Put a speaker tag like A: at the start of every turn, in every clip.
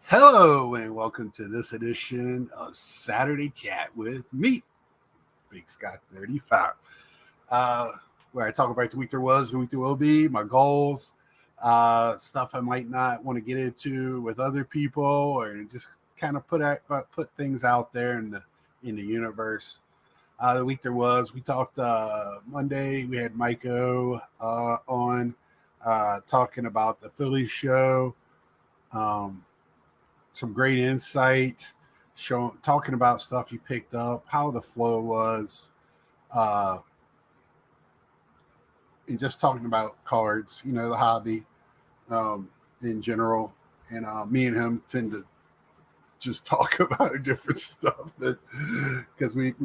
A: Hello and welcome to this edition of Saturday Chat with me, Big Scott 35, where I talk about the week there was, the week there will be, my goals, stuff I might not want to get into with other people, or just kind of put things out there in the universe. The week there was, we talked Monday. We had Maiko on talking about the Philly show. Some great insight, talking about stuff you picked up, how the flow was, uh, and just talking about cards, the hobby in general. And me and him tend to just talk about different stuff because we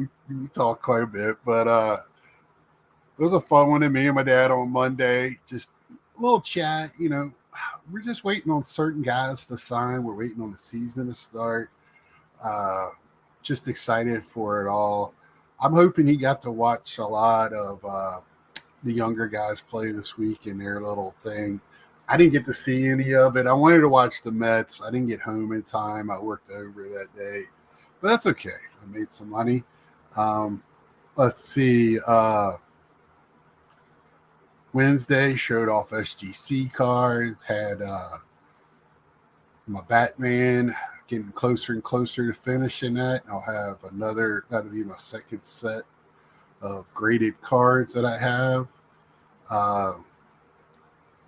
A: talk quite a bit. But it was a fun one. And me and my dad on Monday, just a little chat. We're just waiting on certain guys to sign. We're waiting on the season to start. Uh, just excited for it all. I'm hoping he got to watch a lot of the younger guys play this week in their little thing. I didn't get to see any of it. I wanted to watch the Mets. I didn't get home in time. I worked over that day, but that's okay. I made some money. Let's see. Wednesday showed off SGC cards, had my Batman, getting closer and closer to finishing that. I'll have that'll be my second set of graded cards that I have.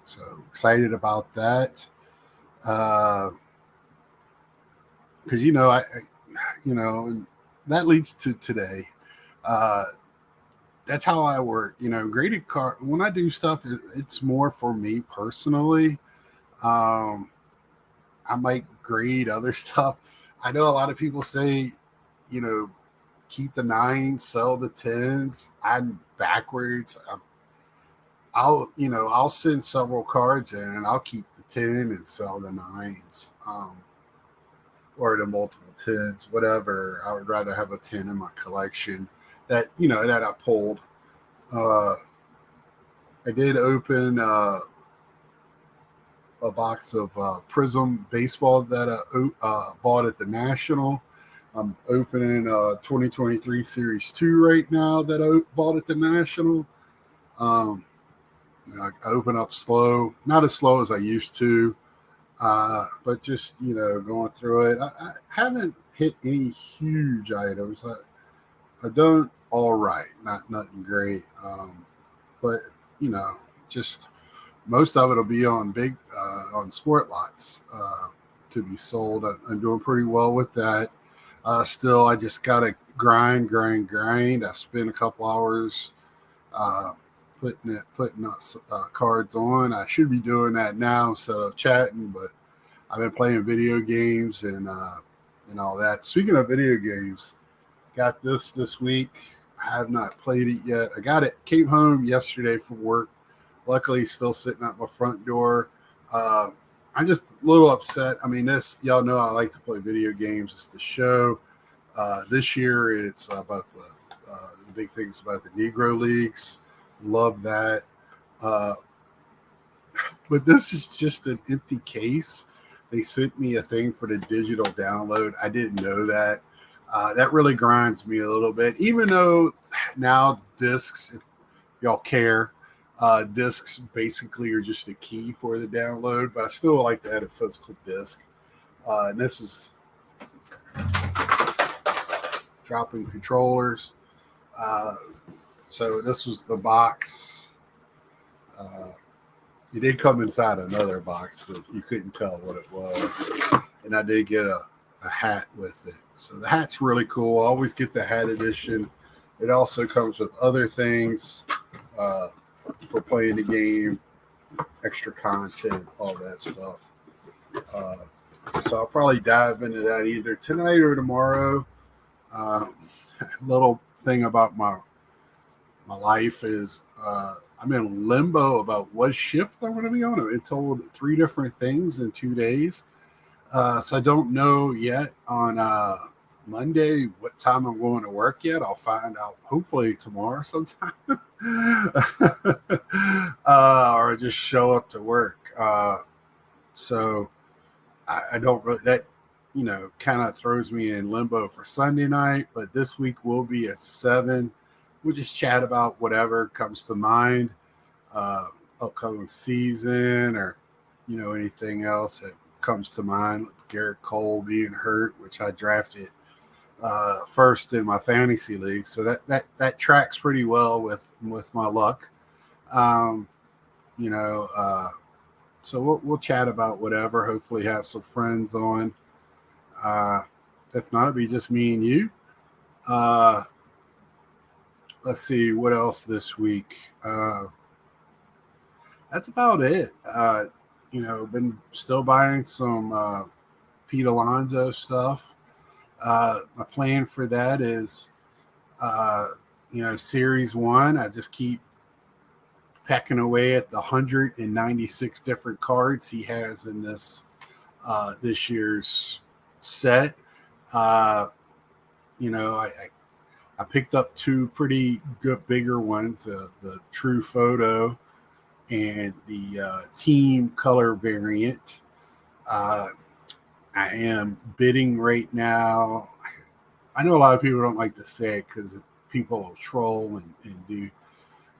A: So excited about that. Because, and that leads to today. That's how I work. Graded card, when I do stuff, it's more for me personally. I might grade other stuff. I know a lot of people say, keep the 9s, sell the 10s. I'm backwards. I'll send several cards in and I'll keep the 10 and sell the 9s, or the multiple 10s, whatever. I would rather have a 10 in my collection that I pulled. I did open a box of Prism baseball that I bought at the National. I'm opening 2023 Series 2 right now that I bought at the National. I open up slow, not as slow as I used to, but just, going through it. I haven't hit any huge items. I've done all right, nothing great. But, just most of it will be on on sport lots to be sold. I'm doing pretty well with that. Still, I just got to grind. I spend a couple hours putting cards on. I should be doing that now instead of chatting, but I've been playing video games and all that. Speaking of video games, got this week. I have not played it yet. I got it. Came home yesterday from work. Luckily, still sitting at my front door. I'm just a little upset. I mean, y'all know I like to play video games. It's the show. This year, it's about the big things about the Negro Leagues. Love that. But this is just an empty case. They sent me a thing for the digital download. I didn't know that. That really grinds me a little bit, even though now discs, if y'all care, discs basically are just a key for the download, but I still like to add a physical disc. And this is dropping controllers. So this was the box. It did come inside another box that you couldn't tell what it was. And I did get a hat with it. So the hat's really cool. I always get the hat edition. It also comes with other things for playing the game, extra content, all that stuff. So I'll probably dive into that either tonight or tomorrow. Little thing about my life is I'm in limbo about what shift I'm going to be on. I've been told 3 different things in 2 days. So I don't know yet on Monday what time I'm going to work yet. I'll find out hopefully tomorrow sometime. Or just show up to work. So I don't really, that, kind of throws me in limbo for Sunday night, but this week will be at 7. We'll just chat about whatever comes to mind, uh, upcoming season or, anything else that comes to mind. Garrett Cole being hurt, which I drafted first in my fantasy league. So that tracks pretty well with my luck. Um, you know, uh, so we'll chat about whatever. Hopefully, have some friends on. Uh, if not, it'll be just me and you. Uh, let's see what else this week. That's about it. Been still buying some Pete Alonso stuff. My plan for that is, uh, Series 1. I just keep pecking away at the 196 different cards he has in this year's set. Uh, I picked up 2 pretty good bigger ones, the True Photo and the Team Color variant. Uh, I am bidding right now. I know a lot of people don't like to say it because people will troll and do,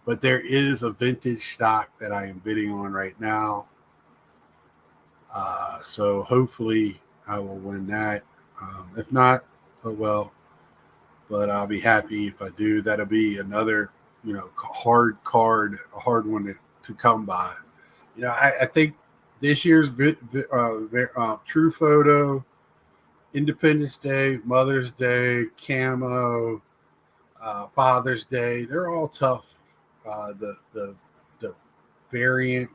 A: but there is a vintage stock that I am bidding on right now. So hopefully I will win that. If not, oh well. But I'll be happy if I do. That'll be another, hard card, a hard one to come by. I think this year's True Photo, Independence Day, Mother's Day, Camo, Father's Day, they're all tough. The variant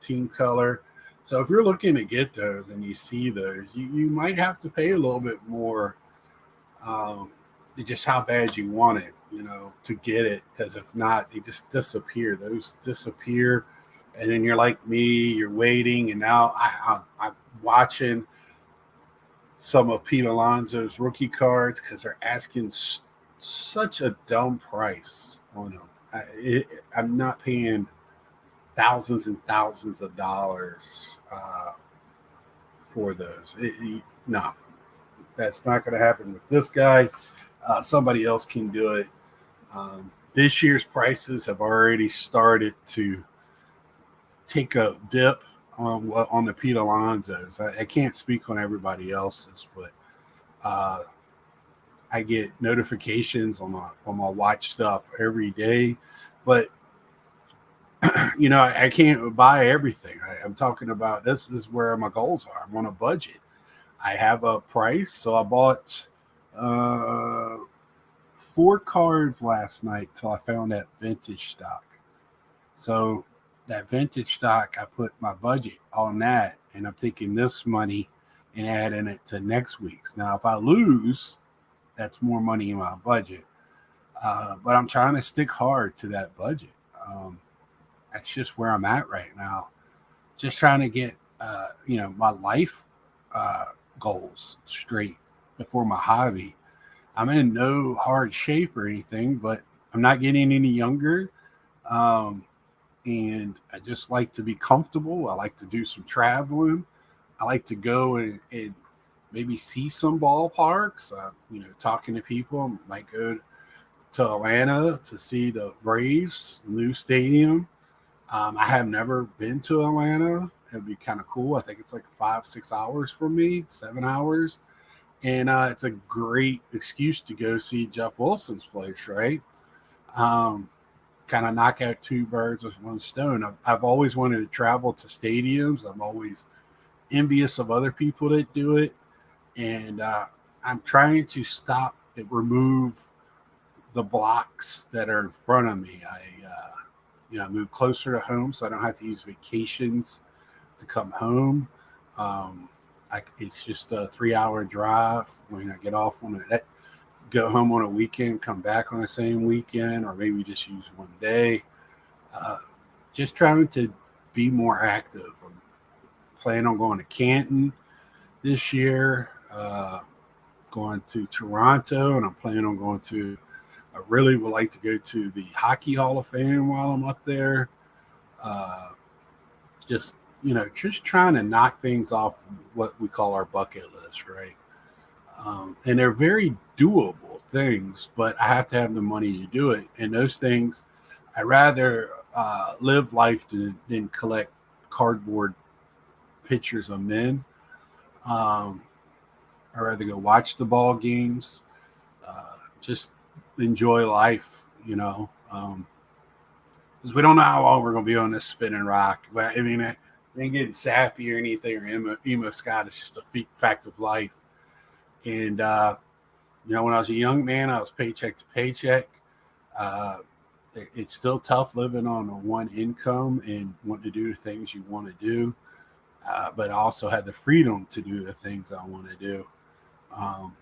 A: Team Color. So if you're looking to get those and you see those, you might have to pay a little bit more. Just how bad you want it, to get it. Because if not, they just disappear. Those disappear, and then you're like me, you're waiting, and now I'm watching some of Pete Alonso's rookie cards because they're asking such a dumb price on them. I'm not paying thousands and thousands of dollars for those. No, that's not going to happen with this guy. Somebody else can do it. This year's prices have already started to take a dip on the Pete Alonso's. I can't speak on everybody else's, but I get notifications on my watch stuff every day. But I can't buy everything. I'm talking about this is where my goals are. I'm on a budget. I have a price, so I bought 4 cards last night till I found that vintage stock. So that vintage stock, I put my budget on that, and I'm taking this money and adding it to next week's. Now, if I lose, that's more money in my budget. But I'm trying to stick hard to that budget. That's just where I'm at right now. Just trying to get, my life goals straight before my hobby. I'm in no hard shape or anything, but I'm not getting any younger. And I just like to be comfortable. I like to do some traveling. I like to go and maybe see some ballparks. Talking to people. I might go to Atlanta to see the Braves new stadium. I have never been to Atlanta. It'd be kind of cool. I think it's like 5-6 hours from me, 7 hours. And it's a great excuse to go see Jeff Wilson's place, right? Kind of knock out 2 birds with 1 stone. I've always wanted to travel to stadiums. I'm always envious of other people that do it. And I'm trying to remove the blocks that are in front of me. I move closer to home so I don't have to use vacations to come home. It's just a 3-hour drive when I get off on it. Go home on a weekend, come back on the same weekend, or maybe just use 1 day. Just trying to be more active. I'm planning on going to Canton this year, going to Toronto, and I'm planning on going to I really would like to go to the Hockey Hall of Fame while I'm up there. Just just trying to knock things off what we call our bucket list, right? And they're very doable things, but I have to have the money to do it. And those things, I rather live life than collect cardboard pictures of men. Um, I rather go watch the ball games, just enjoy life, because we don't know how long we're going to be on this spinning rock. But I mean, it ain't getting sappy or anything or emo Scott. It's just a fact of life. And when I was a young man, I was paycheck to paycheck. Uh, it's still tough living on a one income and wanting to do the things you want to do, but I also had the freedom to do the things I want to do. Um,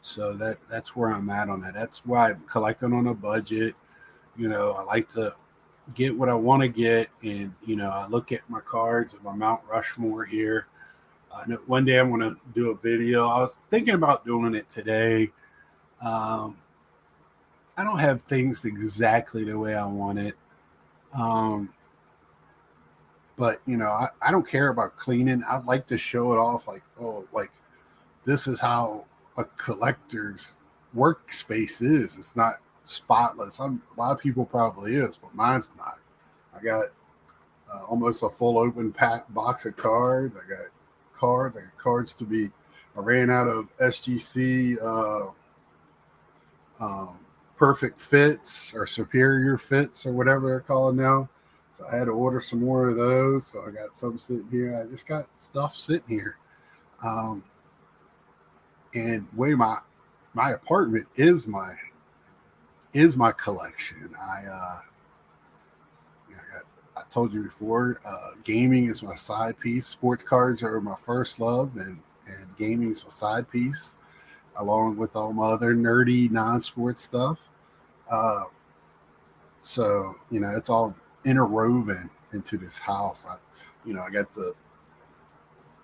A: so that's where I'm at on that. That's why I'm collecting on a budget. I like to get what I want to get, and I look at my cards of my Mount Rushmore here. I know one day I'm going to do a video. I was thinking about doing it today. Um, I don't have things exactly the way I want it. Um, but I don't care about cleaning. I'd like to show it off like, oh, like this is how a collector's workspace is. It's not spotless. A lot of people probably is, but mine's not. I got almost a full open box of cards. I got cards. I got cards to be. I ran out of SGC perfect fits or superior fits or whatever they're called now. So I had to order some more of those. So I got some sitting here. I just got stuff sitting here. And way my apartment is my collection. I told you before, gaming is my side piece. Sports cards are my first love, and gaming is my side piece, along with all my other nerdy non-sports stuff. So it's all interwoven into this house. I got the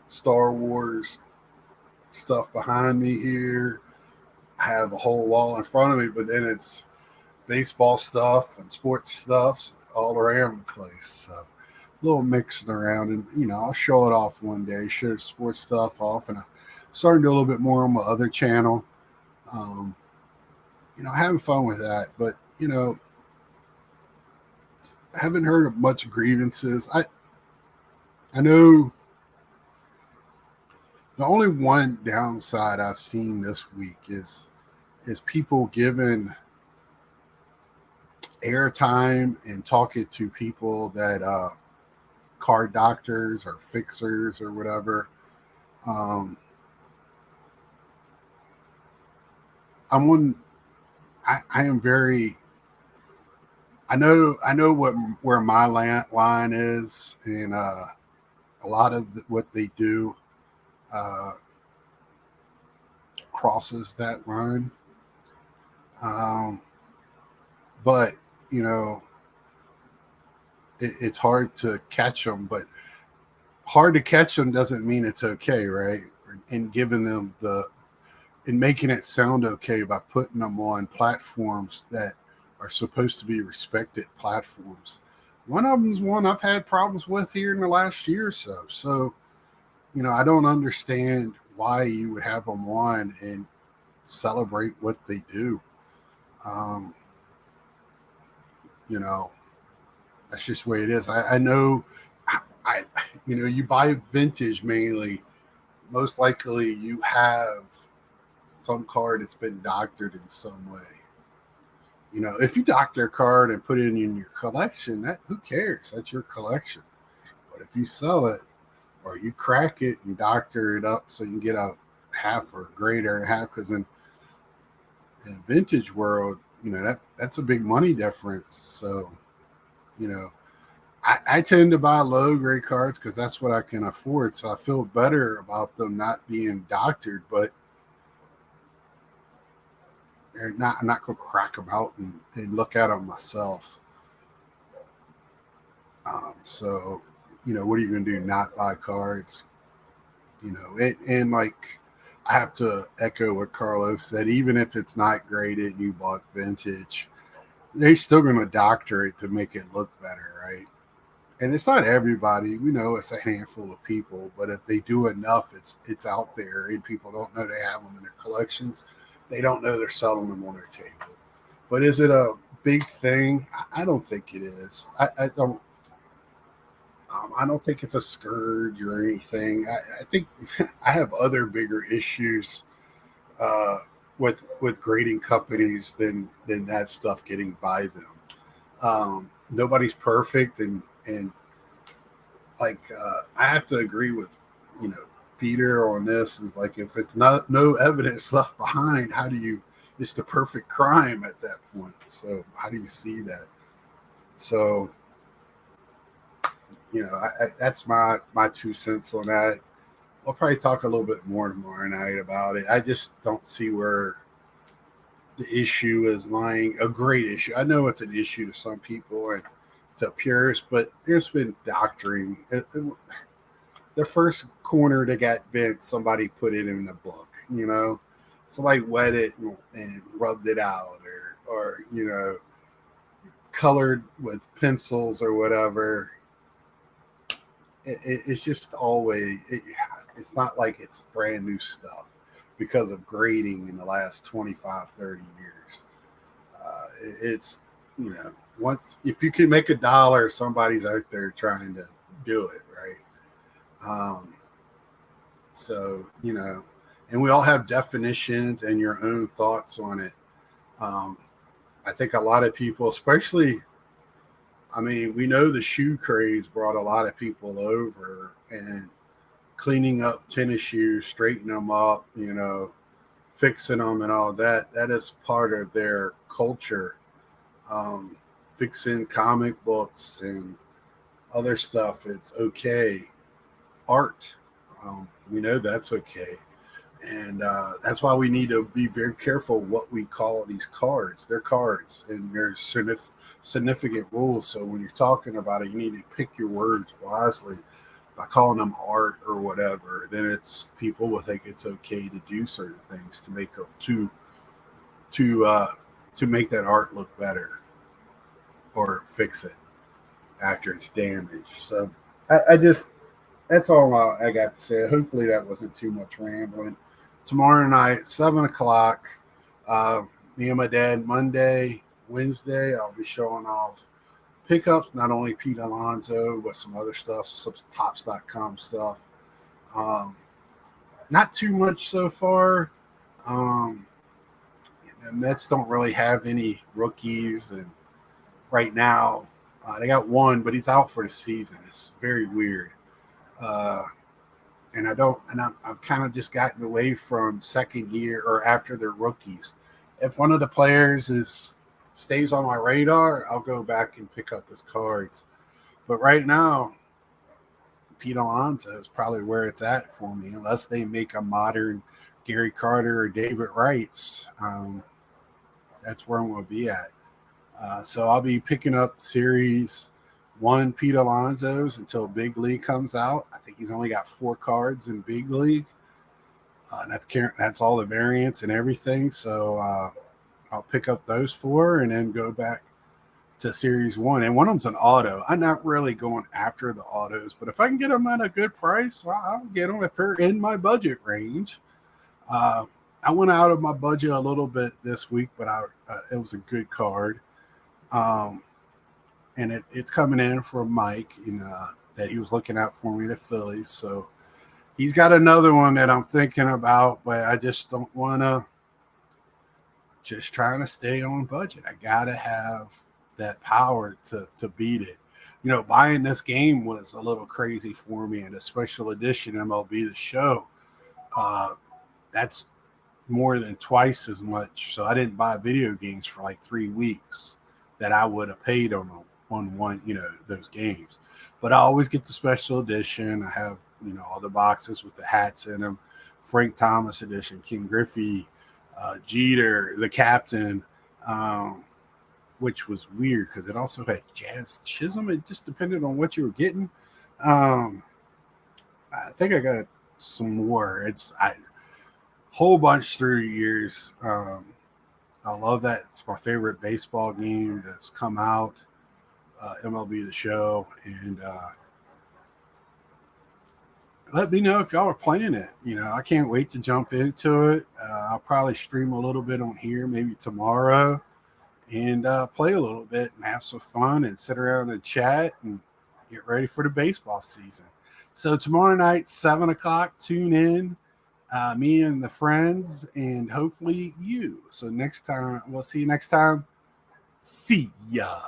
A: Star Wars stuff behind me here. I have a whole wall in front of me, but then it's baseball stuff and sports stuff all around the place. So a little mixing around, and I'll show it off one day, show sports stuff off, and I'm starting to do a little bit more on my other channel. Having fun with that, but I haven't heard of much grievances. I know the only one downside I've seen this week is people giving airtime and talking to people that card doctors or fixers or whatever. I am very. I know where my line is, and a lot of what they do crosses that line. But it's hard to catch them. But hard to catch them doesn't mean it's okay, right? And giving them and making it sound okay by putting them on platforms that are supposed to be respected platforms. One of them is one I've had problems with here in the last year or so. So, I don't understand why you would have them on and celebrate what they do. That's just the way it is. I know, you buy vintage mainly. Most likely you have some card that's been doctored in some way. If you doctor a card and put it in your collection, who cares? That's your collection. But if you sell it or you crack it and doctor it up so you can get a half or greater and a half, because in vintage world, that's a big money difference. So, I tend to buy low grade cards because that's what I can afford. So I feel better about them not being doctored, but I'm not going to crack them out and look at them myself. So, what are you going to do? Not buy cards? And like, I have to echo what Carlos said. Even if it's not graded and you bought vintage, they're still going to doctor it to make it look better, right? and it's not everybody. We know it's a handful of people, but if they do enough, it's out there, and people don't know they have them in their collections. They don't know they're selling them on their table. But is it a big thing? I don't think it is. I don't. I don't think it's a scourge or anything. I think I have other bigger issues uh, with grading companies than that stuff getting by them. Nobody's perfect, and like I have to agree with you know Peter on this. Is like if it's not no evidence left behind, how do you? It's the perfect crime at that point. So how do you see that? So that's my 2 cents on that. We'll probably talk a little bit more tomorrow night about it. I just don't see where the issue is lying. A great issue. I know it's an issue to some people and to purists, but there's been doctoring. The first corner that got bent, somebody put it in the book. Somebody wet it and rubbed it out, or colored with pencils or whatever. It's just always. It's not like it's brand new stuff because of grading in the last 25, 30 years. It's, once, if you can make $1, somebody's out there trying to do it, right? And we all have definitions and your own thoughts on it. I think a lot of people, especially, we know the shoe craze brought a lot of people over, and cleaning up tennis shoes, straightening them up, fixing them and all that. That is part of their culture. Fixing comic books and other stuff, it's okay. Art, we know that's okay. And that's why we need to be very careful what we call these cards. They're cards, and there's significant rules. So when you're talking about it, you need to pick your words wisely. By calling them art or whatever, then it's people will think it's okay to do certain things to make up to make that art look better or fix it after it's damaged. So I just that's all I got to say. Hopefully that wasn't too much rambling. Tomorrow night, 7 o'clock. Me and my dad, Monday, Wednesday, I'll be showing off pickups, not only Pete Alonso, but some other stuff, some Tops.com stuff. Not too much so far. The Mets don't really have any rookies, and right now they got one, but he's out for the season. It's very weird. And I've kind of just gotten away from second year or after they're rookies. If one of the players stays on my radar, I'll go back and pick up his cards. But right now, Pete Alonso is probably where it's at for me, unless they make a modern Gary Carter or David Wrights. That's where I'm going to be at. So I'll be picking up series 1 Pete Alonso's until Big League comes out. I think he's only got 4 cards in Big League. That's all the variants and everything. So I'll pick up those 4 and then go back to Series 1. And one of them's an auto. I'm not really going after the autos, but if I can get them at a good price, I'll get them if they're in my budget range. I went out of my budget a little bit this week, but it was a good card. And it's coming in from Mike, that he was looking out for me, the Phillies. So he's got another one that I'm thinking about, but I just don't want to. Just trying to stay on budget. I gotta have that power to beat it. Buying this game was a little crazy for me, and a special edition MLB The Show. That's more than twice as much. So I didn't buy video games for like 3 weeks that I would have paid on those games. But I always get the special edition. I have all the boxes with the hats in them. Frank Thomas edition, King Griffey, Jeter, the captain, which was weird because it also had Jazz Chisholm. It just depended on what you were getting. I think I got some more. It's a whole bunch through the years. I love that. It's my favorite baseball game that's come out. MLB The Show, and let me know if y'all are playing it. I can't wait to jump into it. I'll probably stream a little bit on here, maybe tomorrow, and play a little bit and have some fun and sit around and chat and get ready for the baseball season. So tomorrow night, 7 o'clock, tune in, me and the friends, and hopefully you. So next time, we'll see you next time. See ya.